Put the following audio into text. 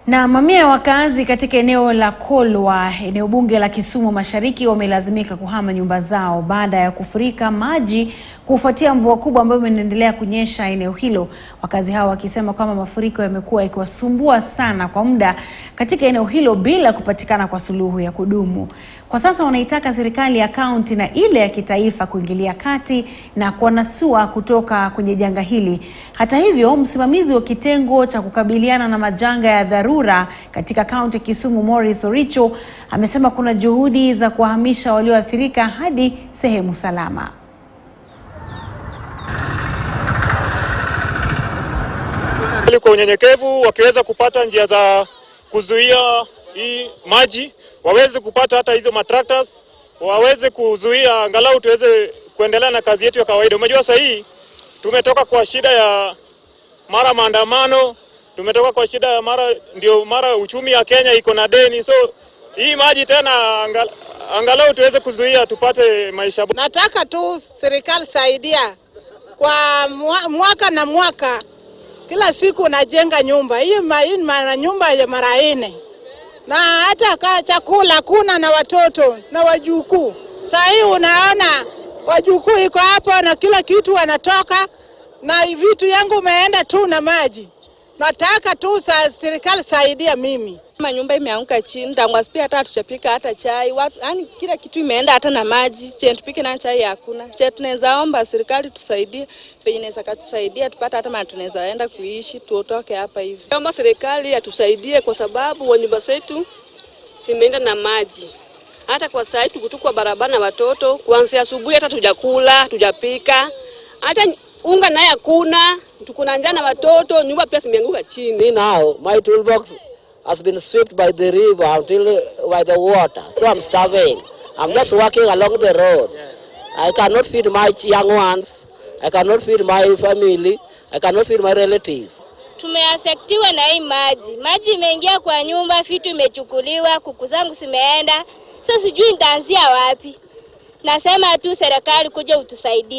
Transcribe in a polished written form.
Na mamia ya wakazi katika eneo la Kolwa, eneo bunge la Kisumu Mashariki, wamelazimika kuhama nyumba zao baada ya kufurika maji kufuatia mvua kubwa ambayo inaendelea kunyesha eneo hilo. Wakazi hao wakisema kwamba mafuriko yamekuwa yakiwasumbua sana kwa muda katika eneo hilo bila kupatikana kwa suluhu ya kudumu. Kwa sasa wanaitaka serikali ya kaunti na ile ya kitaifa kuingilia kati na kuwanasua kutoka kwenye janga hili. Hata hivyo, msimamizi wa kitengo cha kukabiliana na majanga ya dharura katika kaunti ya Kisumu, Morris Oricho, amesema kuna juhudi za kuwahamisha walioathirika hadi sehemu salama. Kwa unyenyekevu, wakiweza kupata njia za kuzuia hii maji, waweze kupata hata hizo matractors, waweze kuzuia angalau tuweze kuendelea na kazi yetu ya kawaida. Umejua sasa hii tumetoka kwa shida ya mara maandamano, tumetoka kwa shida ya mara uchumi ya Kenya iko na deni. So hii maji tena angalau tuweze kuzuia tupate maisha. Nataka tu serikali saidia kwa mwaka na mwaka. Kila siku najenga nyumba. Hii nyumba ya mara 4. Na hata chakula kuna na watoto na wajukuu. Sasa hii unaona wajukuu iko hapo na kila kitu wanatoka na vitu yangu umeenda tu na maji. Nataka tu serikali saidia mimi. Nyumba imeanguka chini, tangu asipia hata tuchapika hata chai. Yaani kila kitu imeenda hata na maji. Je, tupike na chai hakuna. Je, tunaweza omba serikali tusaidie, penye inaweza kutusaidia tupate hata mahali tunaweza enda kuishi, tuotoke hapa hivi. Naomba serikali atusaidie kwa sababu nyumba zetu zimeenda na maji. Hata kwa sasa tuko kwa barabara na watoto, kuanzia asubuhi hata tujakula, tujapika. Hata unga naye hakuna, tuko na njaa na watoto, nyumba pia zimeanguka chini. Now my toolbox has been swept by the river until by the water, so I'm starving. I'm just walking along the road. I cannot feed my young ones, I cannot feed my family, I cannot feed my relatives. Tumeafektiwa na hii maji. Maji imeingia kwa nyumba, vitu imechukuliwa, kuku zangu zimeenda. Sasa sijui nitaanzia wapi. Nasema tu serikali kuja utusaidie.